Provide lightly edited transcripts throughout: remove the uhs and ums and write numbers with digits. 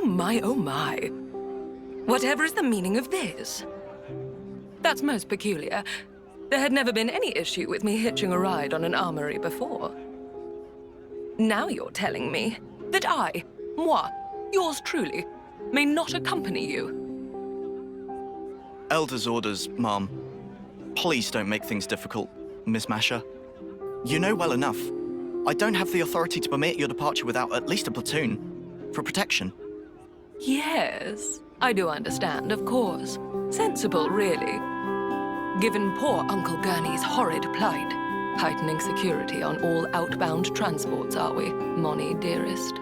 oh my. Whatever is the meaning of this? That's most peculiar. There had never been any issue with me hitching a ride on an armory before. Now you're telling me that moi, yours truly, may not accompany you. Elder's orders, Mom. Please don't make things difficult, Miss Masha. You know well enough. I don't have the authority to permit your departure without at least a platoon. For protection. Yes, I do understand, of course. Sensible, really. Given poor Uncle Gurney's horrid plight. Heightening security on all outbound transports, are we, Moni, dearest?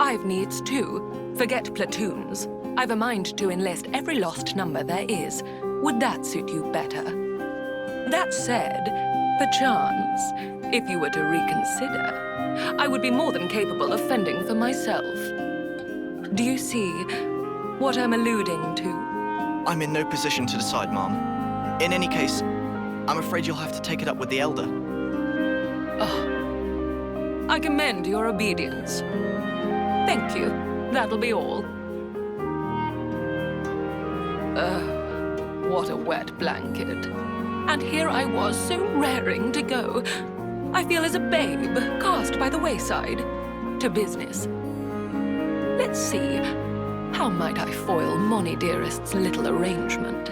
I've needs too. Forget platoons. I've a mind to enlist every lost number there is. Would that suit you better? That said, perchance, if you were to reconsider, I would be more than capable of fending for myself. Do you see what I'm alluding to? I'm in no position to decide, Mom. In any case, I'm afraid you'll have to take it up with the Elder. Oh, I commend your obedience. Thank you. That'll be all. What a wet blanket. And here I was, so raring to go. I feel as a babe cast by the wayside. To business. Let's see. How might I foil Moni dearest's little arrangement?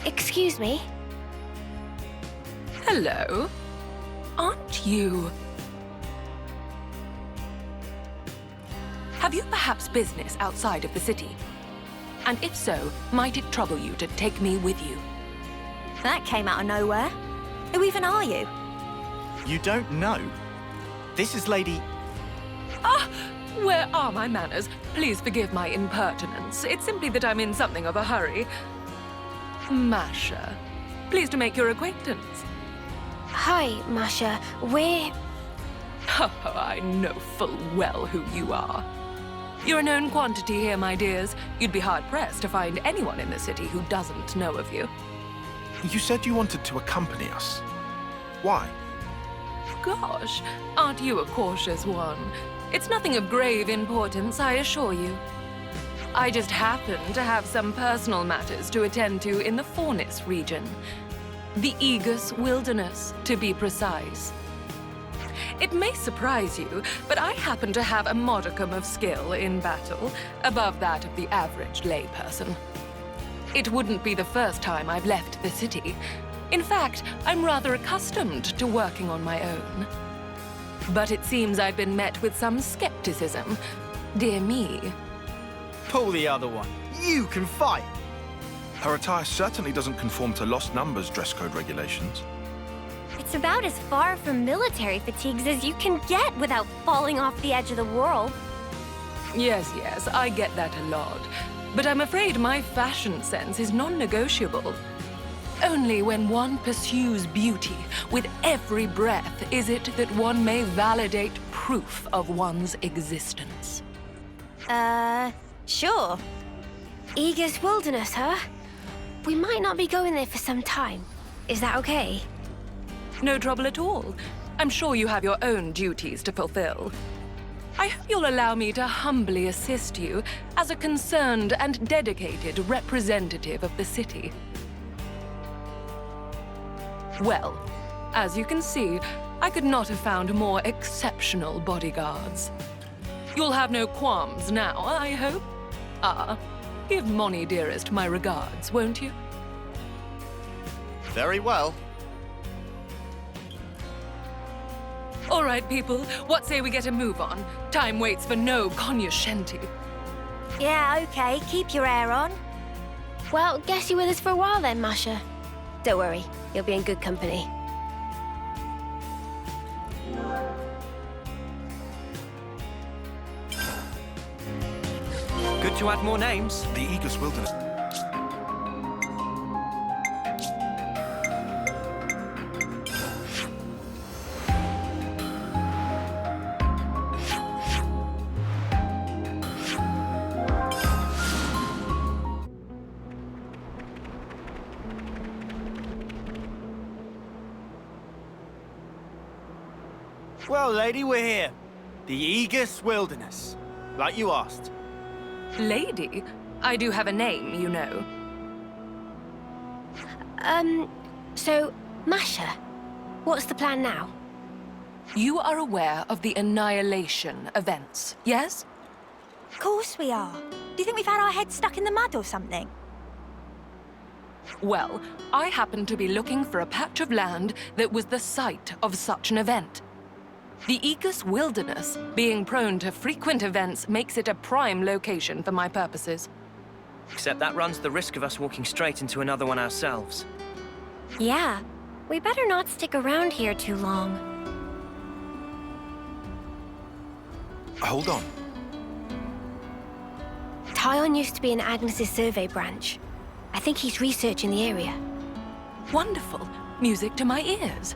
Excuse me? Hello? Aren't you... Have you perhaps business outside of the city? And if so, might it trouble you to take me with you? That came out of nowhere. Who even are you? You don't know? This is Lady... Ah! Where are my manners? Please forgive my impertinence. It's simply that I'm in something of a hurry. Masha. Pleased to make your acquaintance. Hi, Masha. We're... Oh, I know full well who you are. You're a known quantity here, my dears. You'd be hard-pressed to find anyone in the city who doesn't know of you. You said you wanted to accompany us. Why? Gosh, aren't you a cautious one? It's nothing of grave importance, I assure you. I just happen to have some personal matters to attend to in the Fornis region. The Aegis Wilderness, to be precise. It may surprise you, but I happen to have a modicum of skill in battle, above that of the average layperson. It wouldn't be the first time I've left the city. In fact, I'm rather accustomed to working on my own. But it seems I've been met with some skepticism. Dear me. Pull the other one. You can fight! Her attire certainly doesn't conform to Lost Numbers dress code regulations. It's about as far from military fatigues as you can get without falling off the edge of the world. Yes, I get that a lot. But I'm afraid my fashion sense is non-negotiable. Only when one pursues beauty with every breath is it that one may validate proof of one's existence. Sure. Aegis Wilderness, huh? We might not be going there for some time. Is that okay? No trouble at all. I'm sure you have your own duties to fulfill. I hope you'll allow me to humbly assist you as a concerned and dedicated representative of the city. Well, as you can see, I could not have found more exceptional bodyguards. You'll have no qualms now, I hope? Give Moni dearest my regards, won't you? Very well. All right, people, what say we get a move on? Time waits for no cognoscenti. Yeah, okay. Keep your hair on. Well, guess you're with us for a while then, Masha. Don't worry, you'll be in good company. Good to add more names. The Aegis Wilderness. Well, lady, we're here. The Aegis Wilderness. Like you asked. Lady? I do have a name, you know. So, Masha, what's the plan now? You are aware of the Annihilation events, yes? Of course we are. Do you think we've had our heads stuck in the mud or something? Well, I happen to be looking for a patch of land that was the site of such an event. The Aegis Wilderness, being prone to frequent events, makes it a prime location for my purposes. Except that runs the risk of us walking straight into another one ourselves. Yeah, we better not stick around here too long. Hold on. Tyon used to be in Agnes's survey branch. I think he's researching the area. Wonderful. Music to my ears.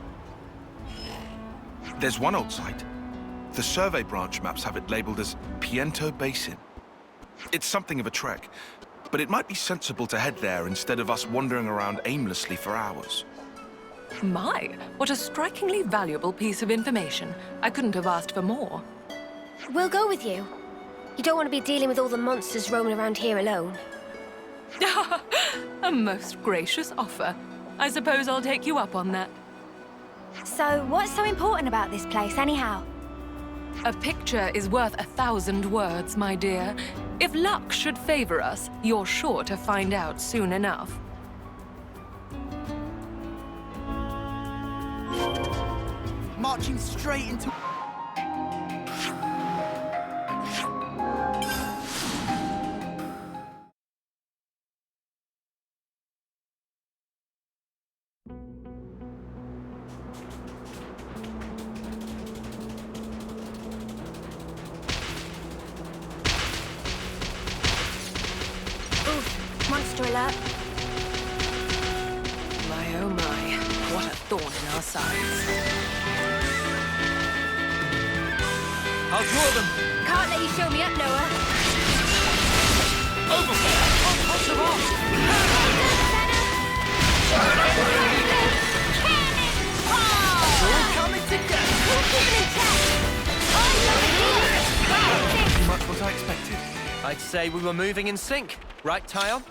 There's one old site. The survey branch maps have it labeled as Piento Basin. It's something of a trek, but it might be sensible to head there instead of us wandering around aimlessly for hours. My, what a strikingly valuable piece of information. I couldn't have asked for more. We'll go with you. You don't want to be dealing with all the monsters roaming around here alone. A most gracious offer. I suppose I'll take you up on that. So, what's so important about this place, anyhow? A picture is worth 1,000 words, my dear. If luck should favor us, you're sure to find out soon enough. Marching straight into... Oof, monster alert. My oh my, what a thorn in our sides. I'll draw them! Can't let you show me up, Noah. Over there! I'll toss them off! All coming together! Pretty much what I expected. I'd say we were moving in sync. Right, Tyon?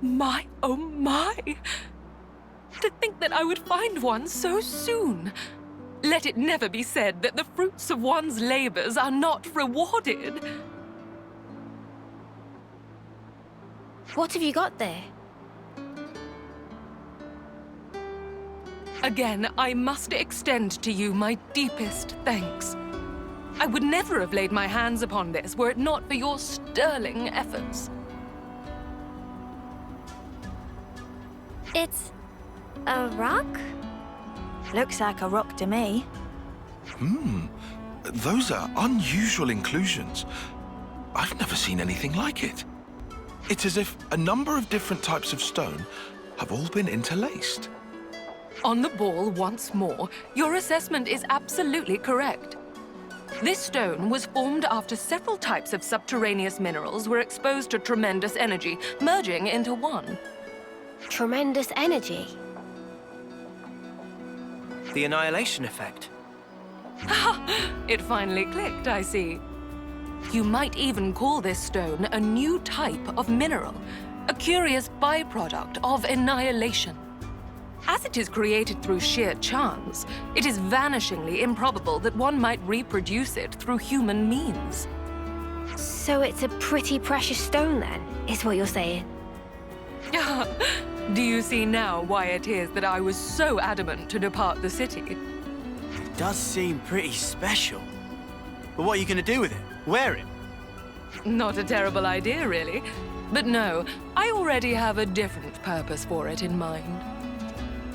My oh my! To think that I would find one so soon. Let it never be said that the fruits of one's labors are not rewarded. What have you got there? Again, I must extend to you my deepest thanks. I would never have laid my hands upon this were it not for your sterling efforts. It's a rock? Looks like a rock to me. Those are unusual inclusions. I've never seen anything like it. It's as if a number of different types of stone have all been interlaced. On the ball once more, your assessment is absolutely correct. This stone was formed after several types of subterraneous minerals were exposed to tremendous energy, merging into one. Tremendous energy. The Annihilation effect. It finally clicked, I see. You might even call this stone a new type of mineral, a curious byproduct of annihilation. As it is created through sheer chance, it is vanishingly improbable that one might reproduce it through human means. So it's a pretty precious stone then, is what you're saying? Do you see now why it is that I was so adamant to depart the city? It does seem pretty special. But what are you going to do with it? Wear it? Not a terrible idea, really. But no, I already have a different purpose for it in mind.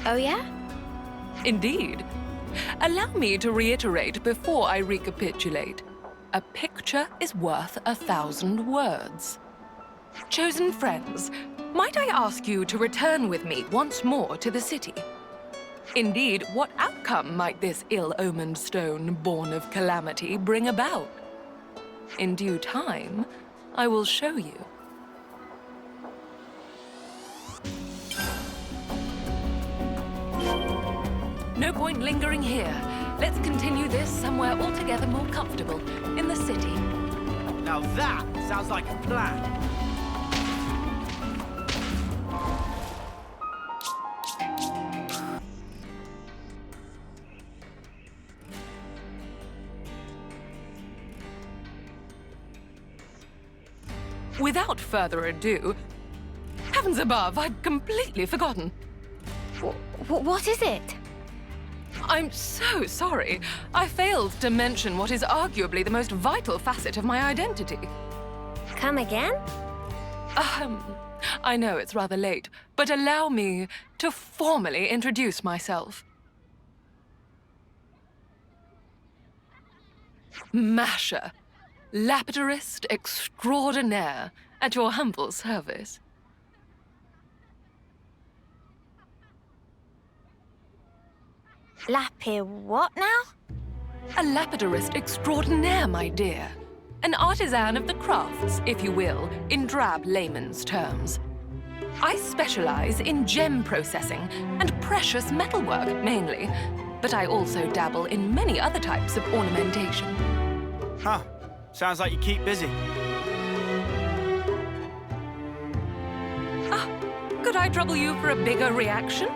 Oh yeah? Indeed. Allow me to reiterate before I recapitulate. A picture is worth 1,000 words. Chosen friends, might I ask you to return with me once more to the city? Indeed, what outcome might this ill-omened stone, born of calamity, bring about? In due time, I will show you. No point lingering here. Let's continue this somewhere altogether more comfortable, in the city. Now that sounds like a plan. Without further ado, heavens above, I'd completely forgotten. What is it? I'm so sorry. I failed to mention what is arguably the most vital facet of my identity. Come again? I know it's rather late, but allow me to formally introduce myself. Masha, lapidarist extraordinaire, at your humble service. What now? A lapidarist extraordinaire, my dear. An artisan of the crafts, if you will, in drab layman's terms. I specialize in gem processing and precious metalwork, mainly, but I also dabble in many other types of ornamentation. Huh. Sounds like you keep busy. Could I trouble you for a bigger reaction?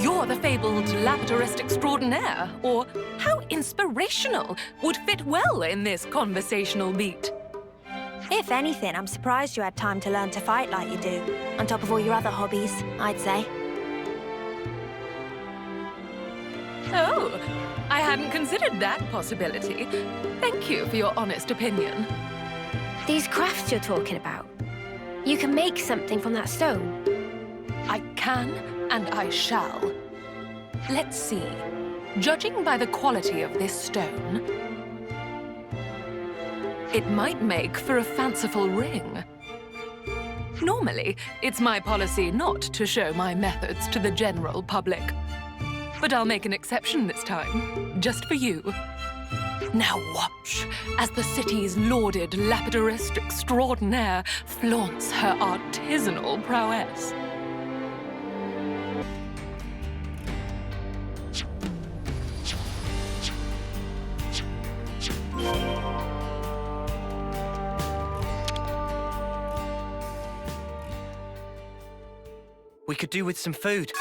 You're the fabled lapidarist extraordinaire, or how inspirational would fit well in this conversational beat. If anything, I'm surprised you had time to learn to fight like you do, on top of all your other hobbies, I'd say. Oh, I hadn't considered that possibility. Thank you for your honest opinion. These crafts you're talking about. You can make something from that stone. I can, and I shall. Let's see. Judging by the quality of this stone, it might make for a fanciful ring. Normally, it's my policy not to show my methods to the general public. But I'll make an exception this time, just for you. Now watch as the city's lauded lapidarist extraordinaire flaunts her artisanal prowess. We could do with some food.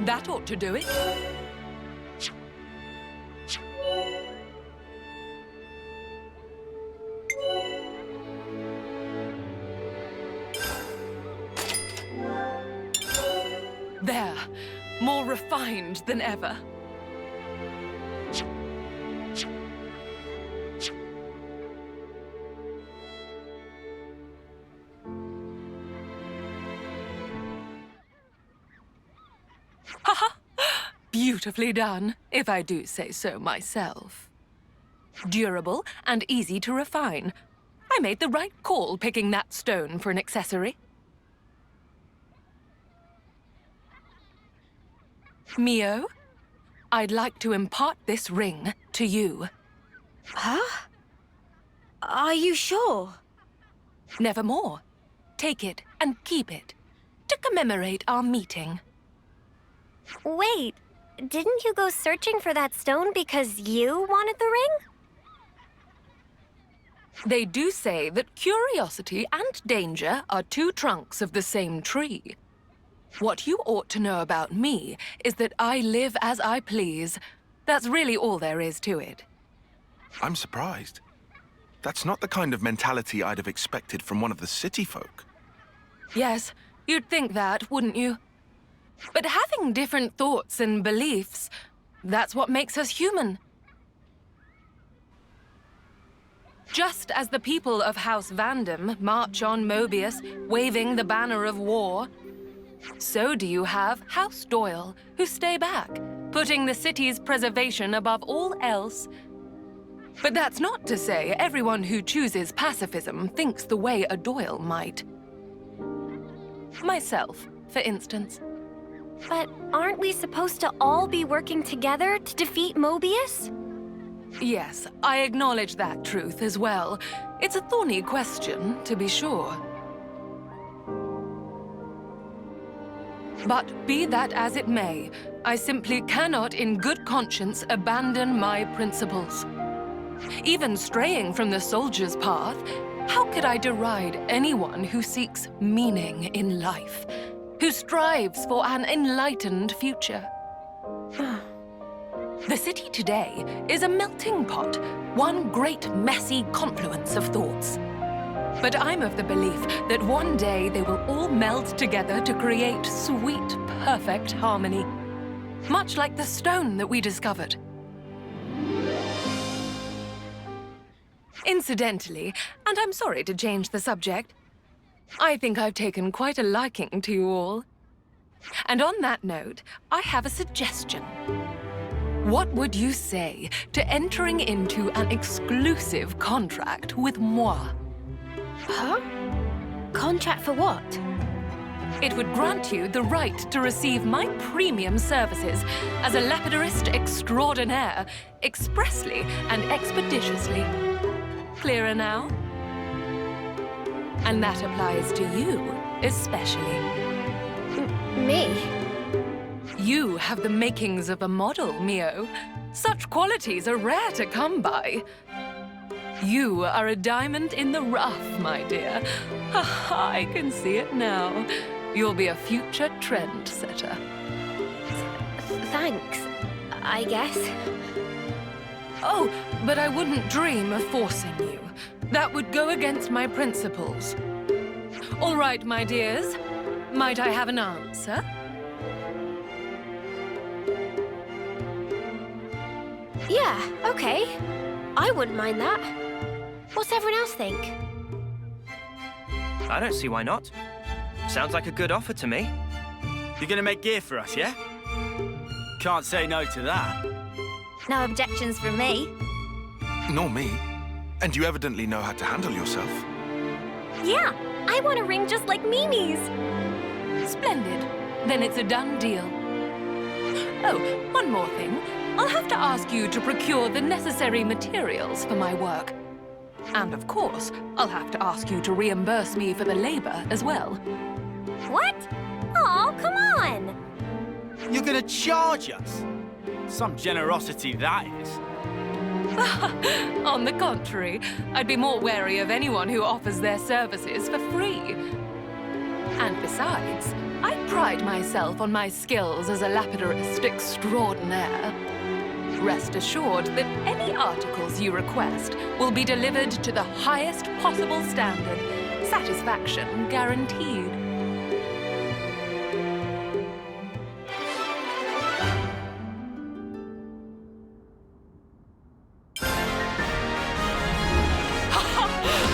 That ought to do it. There, more refined than ever. Haha! Beautifully done, if I do say so myself. Durable and easy to refine. I made the right call picking that stone for an accessory. Mio, I'd like to impart this ring to you. Huh? Are you sure? Nevermore. Take it and keep it to commemorate our meeting. Wait, didn't you go searching for that stone because you wanted the ring? They do say that curiosity and danger are two trunks of the same tree. What you ought to know about me is that I live as I please. That's really all there is to it. I'm surprised. That's not the kind of mentality I'd have expected from one of the city folk. Yes, you'd think that, wouldn't you? But having different thoughts and beliefs, that's what makes us human. Just as the people of House Vandam march on Mobius, waving the banner of war, so do you have House Doyle, who stay back, putting the city's preservation above all else. But that's not to say everyone who chooses pacifism thinks the way a Doyle might. Myself, for instance. But aren't we supposed to all be working together to defeat Mobius? Yes, I acknowledge that truth as well. It's a thorny question, to be sure. But be that as it may, I simply cannot in good conscience abandon my principles. Even straying from the soldier's path, how could I deride anyone who seeks meaning in life, who strives for an enlightened future? The city today is a melting pot, one great messy confluence of thoughts. But I'm of the belief that one day they will all meld together to create sweet, perfect harmony. Much like the stone that we discovered. Incidentally, and I'm sorry to change the subject, I think I've taken quite a liking to you all. And on that note, I have a suggestion. What would you say to entering into an exclusive contract with moi? Huh? Contract for what? It would grant you the right to receive my premium services as a lapidarist extraordinaire, expressly and expeditiously. Clearer now? And that applies to you, especially. Me? You have the makings of a model, Mio. Such qualities are rare to come by. You are a diamond in the rough, my dear. I can see it now. You'll be a future trendsetter. Thanks, I guess. Oh, but I wouldn't dream of forcing you. That would go against my principles. All right, my dears. Might I have an answer? Yeah, okay. I wouldn't mind that. What's everyone else think? I don't see why not. Sounds like a good offer to me. You're gonna make gear for us, yeah? Can't say no to that. No objections from me. Nor me. And you evidently know how to handle yourself. Yeah, I want a ring just like Mimi's. Splendid. Then it's a done deal. Oh, one more thing. I'll have to ask you to procure the necessary materials for my work. And of course, I'll have to ask you to reimburse me for the labor as well. What? Oh, come on! You're gonna charge us? Some generosity, that is. On the contrary, I'd be more wary of anyone who offers their services for free. And besides, I pride myself on my skills as a lapidarist extraordinaire. Rest assured that any articles you request will be delivered to the highest possible standard. Satisfaction guaranteed.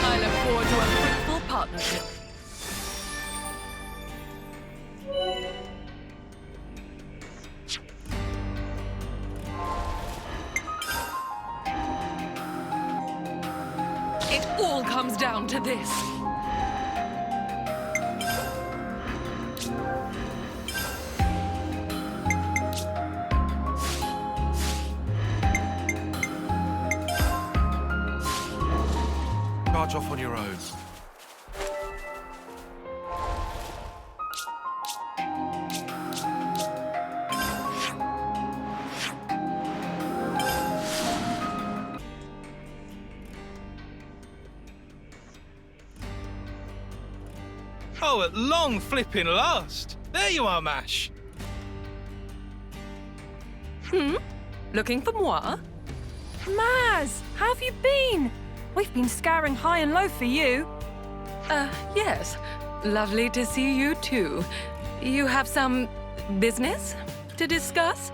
I look forward to a fruitful partnership. It all comes down to this. Charge off on your own. Oh, at long flipping last. There you are, Mash. Looking for moi? Maz, how have you been? We've been scouring high and low for you. Yes. Lovely to see you too. You have some business to discuss?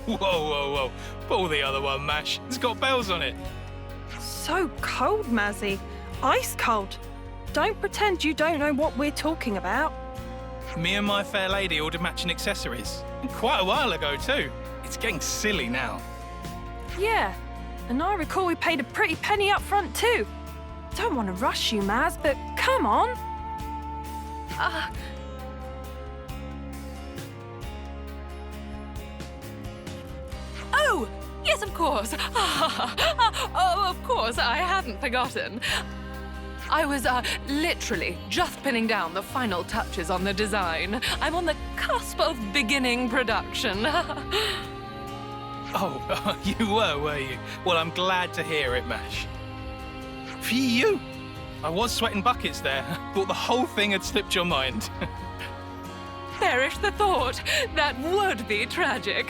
Whoa, whoa, whoa. Pull the other one, Mash. It's got bells on it. So cold, Mazzy. Ice cold. Don't pretend you don't know what we're talking about. Me and my fair lady ordered matching accessories. Quite a while ago, too. It's getting silly now. Yeah, And I recall we paid a pretty penny up front too. Don't want to rush you, Maz, but come on. Oh, yes, of course. Oh, of course, I hadn't forgotten. I was literally just pinning down the final touches on the design. I'm on the cusp of beginning production. Oh, you were you? Well, I'm glad to hear it, Mash. Phew! I was sweating buckets there. Thought the whole thing had slipped your mind. Perish the thought. That would be tragic.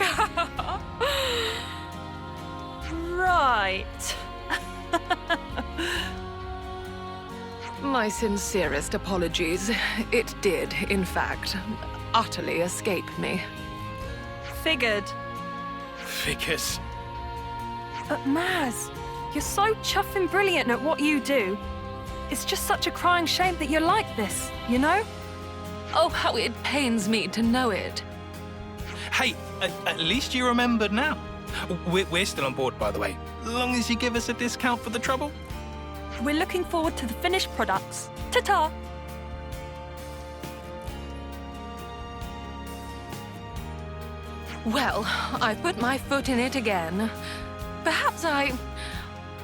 Right. My sincerest apologies. It did, in fact, utterly escape me. Figured. Figures. But Maz, you're so chuffing brilliant at what you do. It's just such a crying shame that you're like this, you know? Oh, how it pains me to know it. Hey, at least you remembered now. We're still on board, by the way. Long as you give us a discount for the trouble. We're looking forward to the finished products. Ta-ta! Well, I put my foot in it again. Perhaps I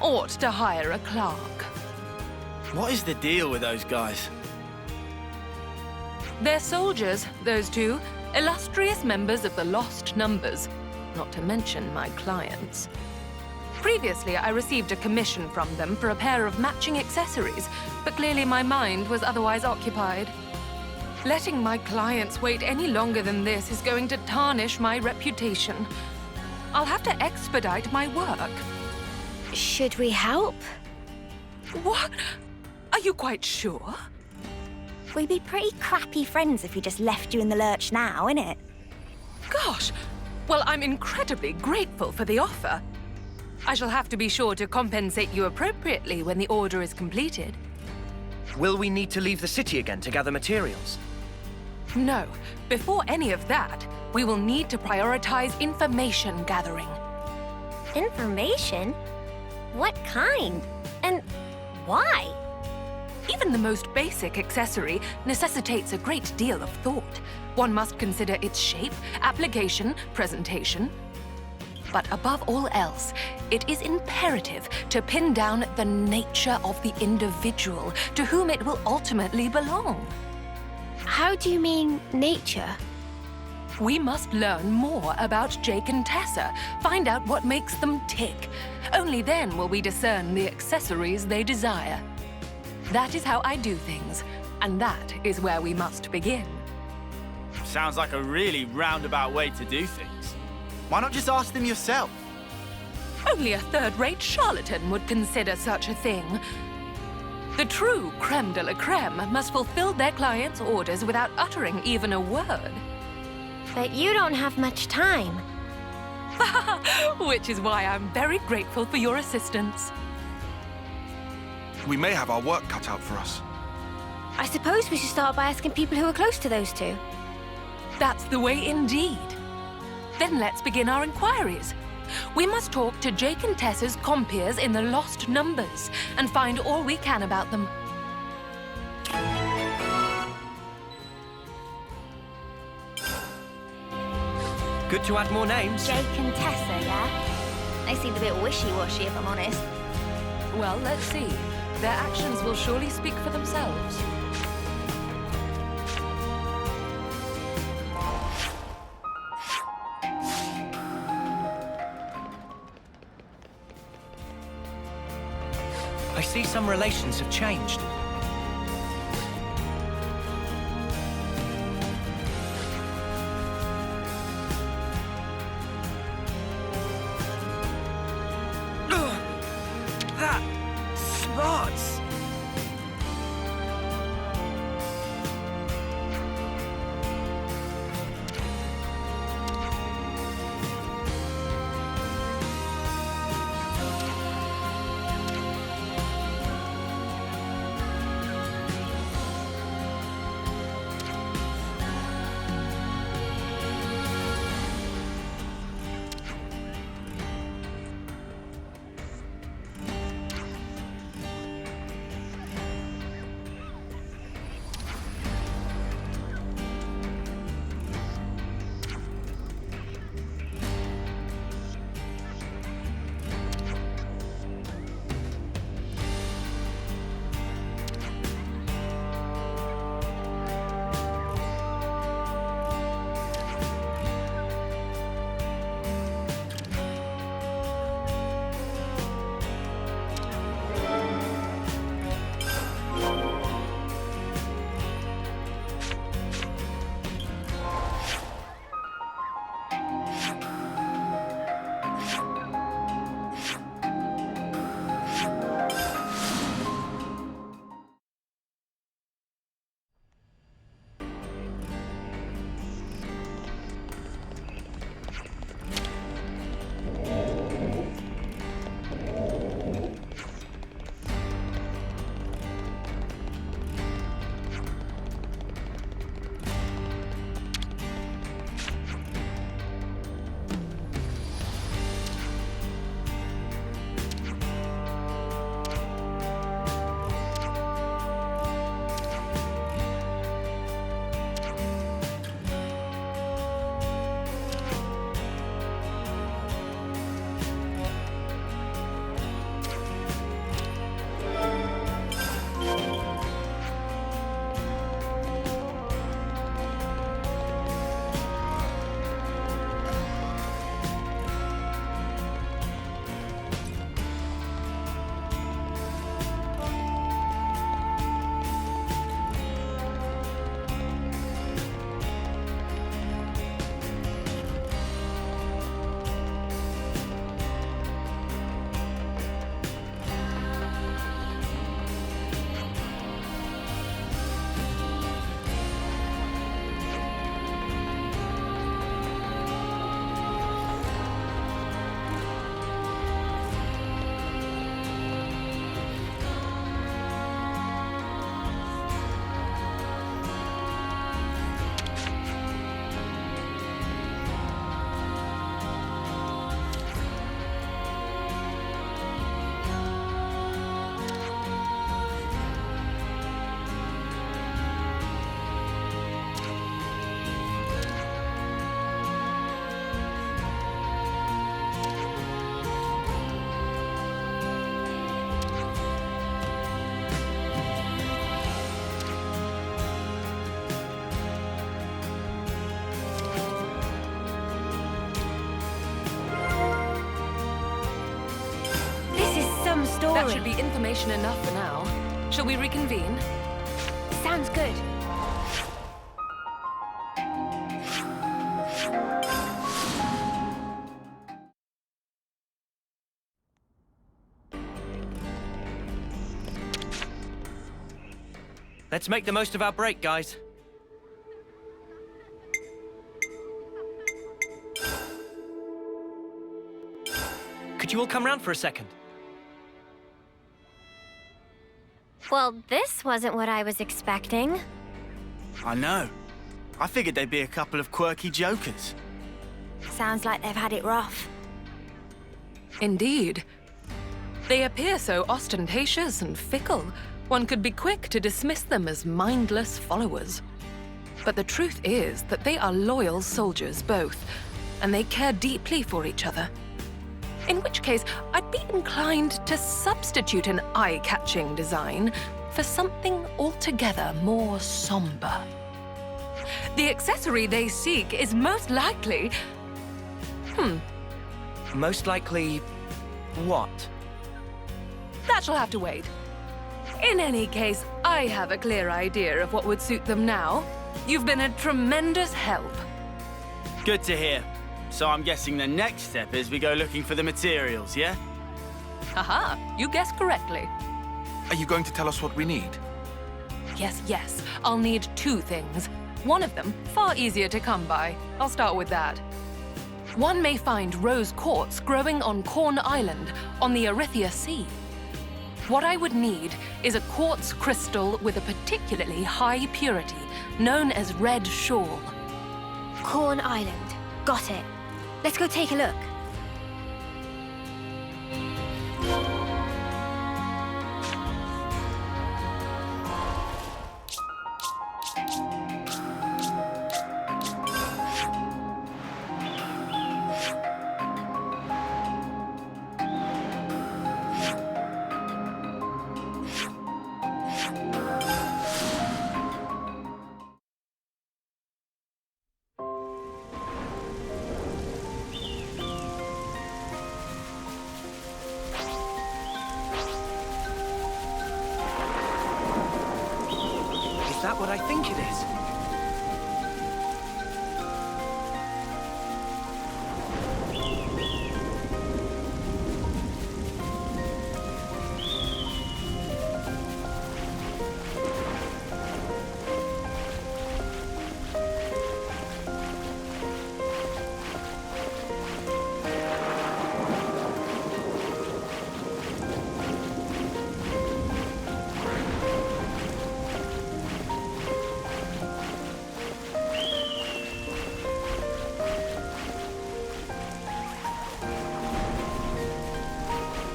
ought to hire a clerk. What is the deal with those guys? They're soldiers, those two. Illustrious members of the Lost Numbers. Not to mention my clients. Previously, I received a commission from them for a pair of matching accessories, but clearly my mind was otherwise occupied. Letting my clients wait any longer than this is going to tarnish my reputation. I'll have to expedite my work. Should we help? What? Are you quite sure? We'd be pretty crappy friends if we just left you in the lurch now, innit? Gosh! Well, I'm incredibly grateful for the offer. I shall have to be sure to compensate you appropriately when the order is completed. Will we need to leave the city again to gather materials? No. Before any of that, we will need to prioritize information gathering. Information? What kind? And why? Even the most basic accessory necessitates a great deal of thought. One must consider its shape, application, presentation. But above all else, it is imperative to pin down the nature of the individual to whom it will ultimately belong. How do you mean, nature? We must learn more about Jake and Tessa, find out what makes them tick. Only then will we discern the accessories they desire. That is how I do things, and that is where we must begin. Sounds like a really roundabout way to do things. Why not just ask them yourself? Only a third-rate charlatan would consider such a thing. The true creme de la creme must fulfill their clients' orders without uttering even a word. But you don't have much time. Which is why I'm very grateful for your assistance. We may have our work cut out for us. I suppose we should start by asking people who are close to those two. That's the way indeed. Then let's begin our inquiries. We must talk to Jake and Tessa's compeers in the Lost Numbers and find all we can about them. Good to add more names. Jake and Tessa, yeah? They seemed a bit wishy-washy, if I'm honest. Well, let's see. Their actions will surely speak for themselves. I see some relations have changed. That smarts. That should be information enough for now. Shall we reconvene? Sounds good. Let's make the most of our break, guys. Could you all come round for a second? Well, this wasn't what I was expecting. I know. I figured they'd be a couple of quirky jokers. Sounds like they've had it rough. Indeed. They appear so ostentatious and fickle, one could be quick to dismiss them as mindless followers. But the truth is that they are loyal soldiers both, and they care deeply for each other. In which case, I'd be inclined to substitute an eye-catching design for something altogether more somber. The accessory they seek is most likely... Most likely... what? That shall have to wait. In any case, I have a clear idea of what would suit them now. You've been a tremendous help. Good to hear. So I'm guessing the next step is we go looking for the materials, yeah? Haha, you guessed correctly. Are you going to tell us what we need? Yes, I'll need two things. One of them, far easier to come by. I'll start with that. One may find rose quartz growing on Corn Island on the Erythia Sea. What I would need is a quartz crystal with a particularly high purity, known as red shawl. Corn Island. Got it. Let's go take a look. Is that what I think it is?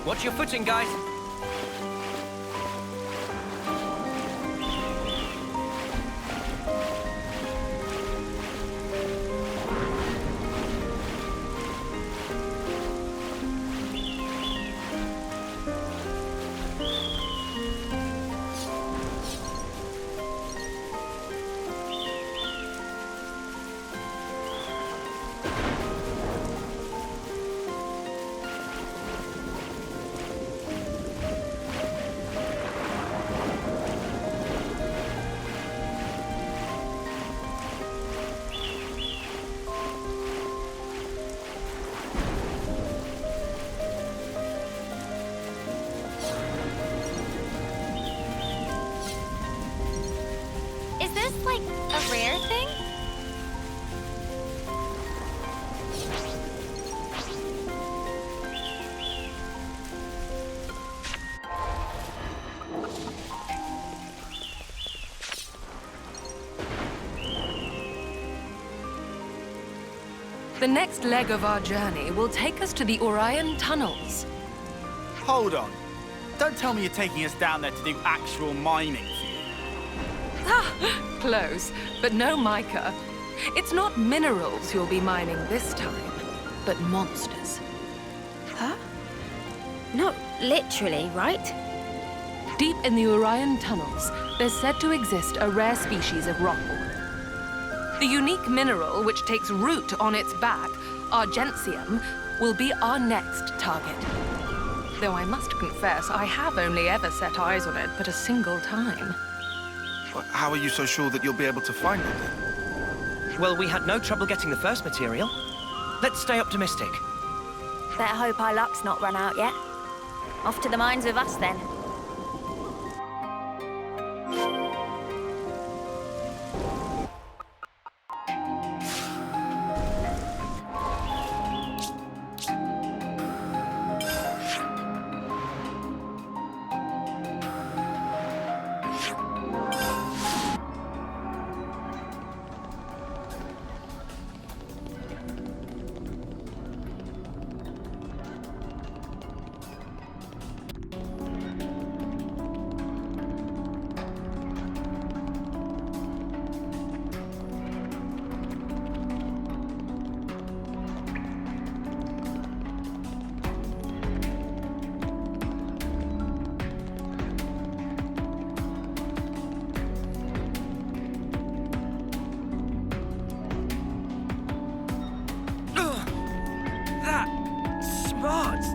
Watch your footing, guys. Is this, like, a rare thing? The next leg of our journey will take us to the Orion tunnels. Hold on. Don't tell me you're taking us down there to do actual mining for you. Close, but no mica. It's not minerals you'll be mining this time, but monsters. Huh? Not literally, right? Deep in the Orion tunnels, there's said to exist a rare species of rockwood. The unique mineral which takes root on its back, argentium, will be our next target. though I must confess I have only ever set eyes on it but a single time. How are you so sure that you'll be able to find it then? Well, we had no trouble getting the first material. Let's stay optimistic. Better hope our luck's not run out yet. Off to the mines with us, then.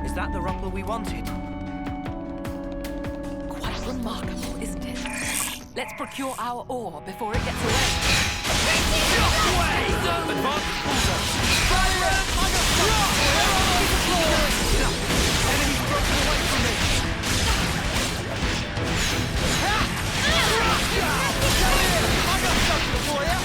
Is that the rumble we wanted? Quite remarkable, isn't it? Let's procure our ore before it gets away. Advance bulldozer! Enemies broken away from me! I got something for you!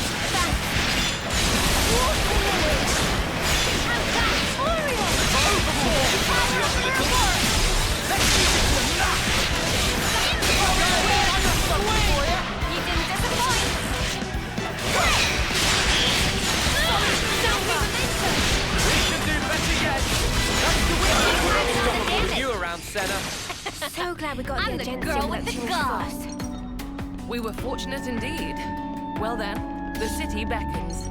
You around, Senna? So glad we got I'm the the agenda girl with the simulation gas. first. We were fortunate indeed. Well then, the city beckons.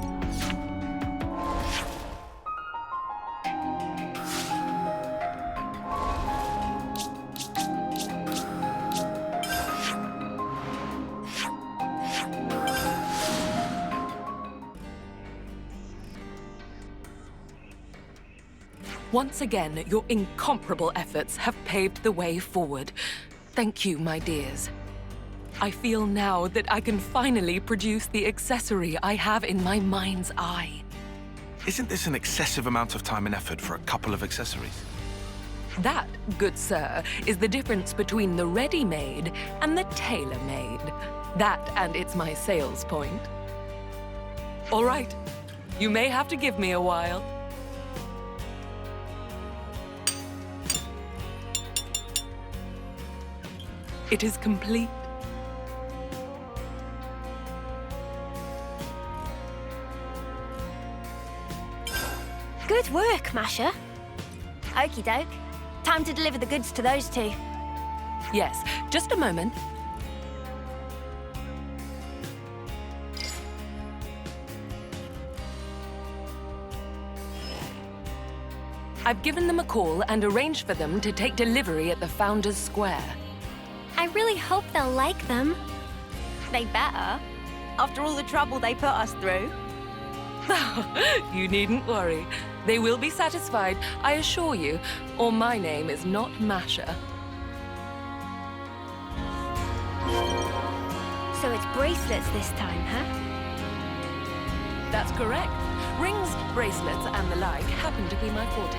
Once again, your incomparable efforts have paved the way forward. Thank you, my dears. I feel now that I can finally produce the accessory I have in my mind's eye. Isn't this an excessive amount of time and effort for a couple of accessories? That, good sir, is the difference between the ready-made and the tailor-made. That, and it's my sales point. All right, you may have to give me a while. It is complete. Good work, Masha. Okie doke. Time to deliver the goods to those two. Yes, just a moment. I've given them a call and arranged for them to take delivery at the Founders Square. I really hope they'll like them. They better. After all the trouble they put us through. You needn't worry. They will be satisfied, I assure you, or my name is not Masha. So it's bracelets this time, huh? That's correct. Rings, bracelets, and the like happen to be my forte.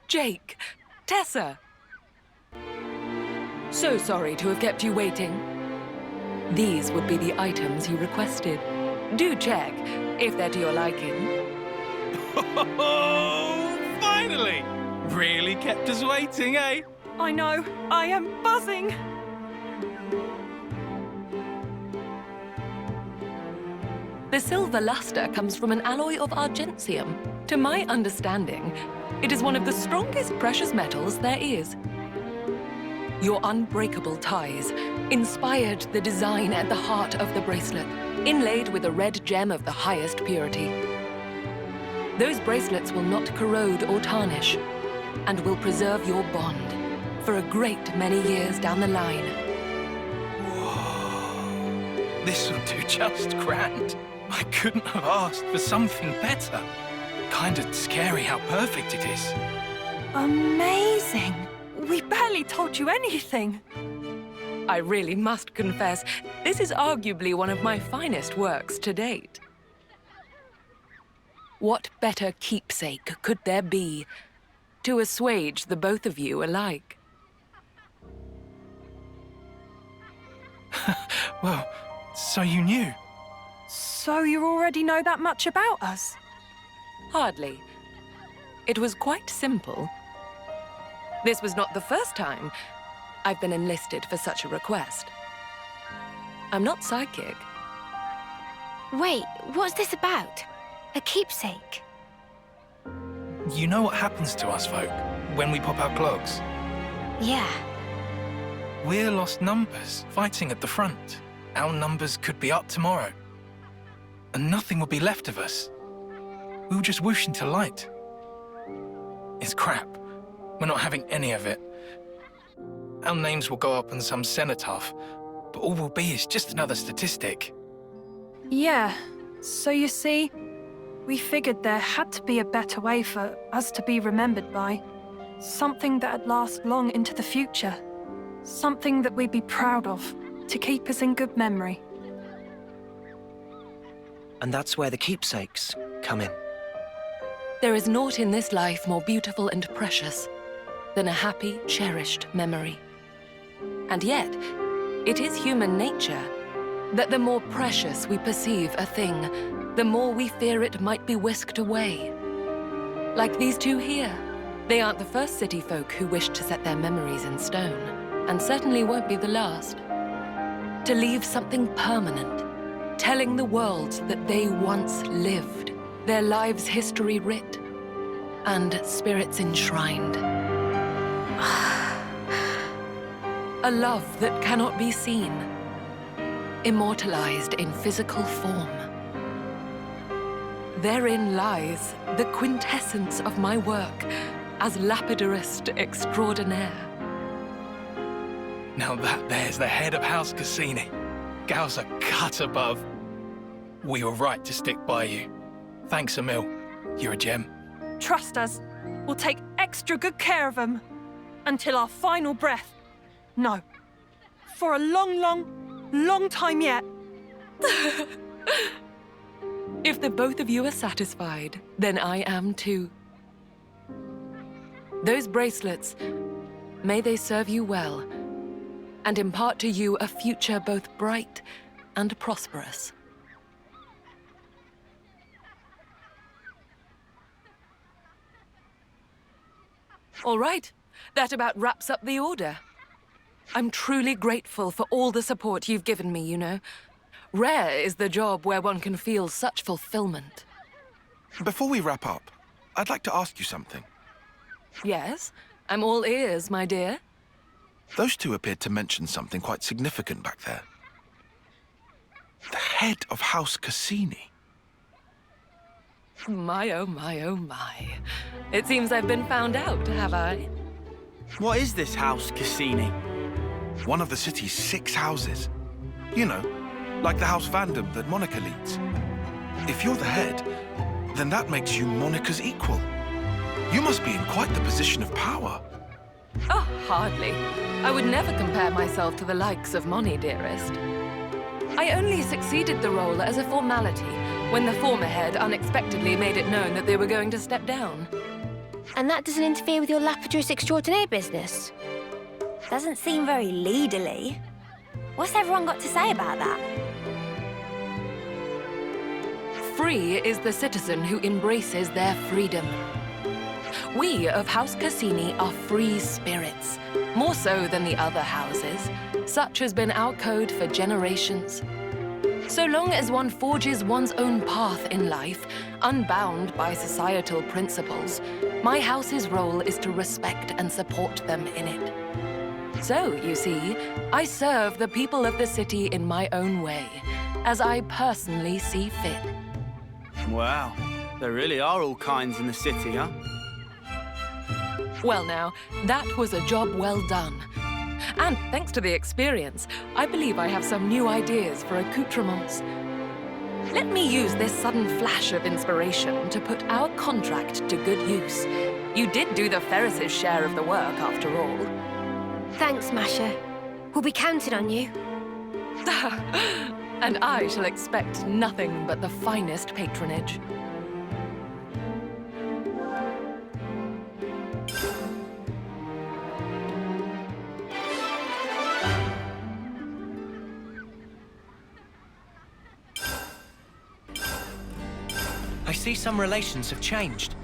Jake, Tessa. So sorry to have kept you waiting. These would be the items you requested. Do check if they're to your liking. Oh, finally! Really kept us waiting, eh? I know. I am buzzing. The silver luster comes from an alloy of argentium. To my understanding, it is one of the strongest precious metals there is. Your unbreakable ties inspired the design at the heart of the bracelet, inlaid with a red gem of the highest purity. Those bracelets will not corrode or tarnish, and will preserve your bond for a great many years down the line. Whoa. This'll do just grand. I couldn't have asked for something better. Kinda scary how perfect it is. Amazing. We barely told you anything. I really must confess, this is arguably one of my finest works to date. What better keepsake could there be to assuage the both of you alike? Well, so you knew. So you already know that much about us? Hardly. It was quite simple. This was not the first time I've been enlisted for such a request. I'm not psychic. Wait, what's this about? A keepsake? You know what happens to us folk when we pop our clogs? Yeah. We're lost numbers fighting at the front. Our numbers could be up tomorrow. And nothing will be left of us. We'll just whoosh into light. It's crap. We're not having any of it. Our names will go up on some cenotaph, but all we'll be is just another statistic. Yeah. So you see, we figured there had to be a better way for us to be remembered by. Something that'd last long into the future. Something that we'd be proud of, to keep us in good memory. And that's where the keepsakes come in. There is naught in this life more beautiful and precious than a happy, cherished memory. And yet, it is human nature that the more precious we perceive a thing, the more we fear it might be whisked away. Like these two here. They aren't the first city folk who wish to set their memories in stone, and certainly won't be the last. To leave something permanent, telling the world that they once lived, their lives' history writ, and spirits enshrined. A love that cannot be seen, immortalized in physical form. Therein lies the quintessence of my work as lapidarist extraordinaire. Now that there's the head of House Cassini. Gal's a cut above. We were right to stick by you. Thanks, Emil. You're a gem. Trust us. We'll take extra good care of them. Until our final breath. No. For a long, long, long time yet. If the both of you are satisfied, then I am too. Those bracelets, may they serve you well, and impart to you a future both bright and prosperous. All right, that about wraps up the order. I'm truly grateful for all the support you've given me, you know. Rare is the job where one can feel such fulfillment. Before we wrap up, I'd like to ask you something. Yes, I'm all ears, my dear. Those two appeared to mention something quite significant back there. The head of House Cassini. My, oh my, oh my. It seems I've been found out, have I? What is this House Cassini? One of the city's 6 houses. You know, like the House Vandam that Monica leads. If you're the head, then that makes you Monica's equal. You must be in quite the position of power. Oh, hardly. I would never compare myself to the likes of Moni, dearest. I only succeeded the role as a formality when the former head unexpectedly made it known that they were going to step down. And that doesn't interfere with your lapidarist extraordinaire business? Doesn't seem very leaderly. What's everyone got to say about that? Free is the citizen who embraces their freedom. We of House Cassini are free spirits, more so than the other houses. Such has been our code for generations. So long as one forges one's own path in life, unbound by societal principles, my house's role is to respect and support them in it. So, you see, I serve the people of the city in my own way, as I personally see fit. Wow, there really are all kinds in the city, huh? Well now, that was a job well done. And thanks to the experience, I believe I have some new ideas for accoutrements. Let me use this sudden flash of inspiration to put our contract to good use. You did do the Ferris's share of the work, after all. Thanks, Masha. We'll be counting on you. And I shall expect nothing but the finest patronage. I see some relations have changed.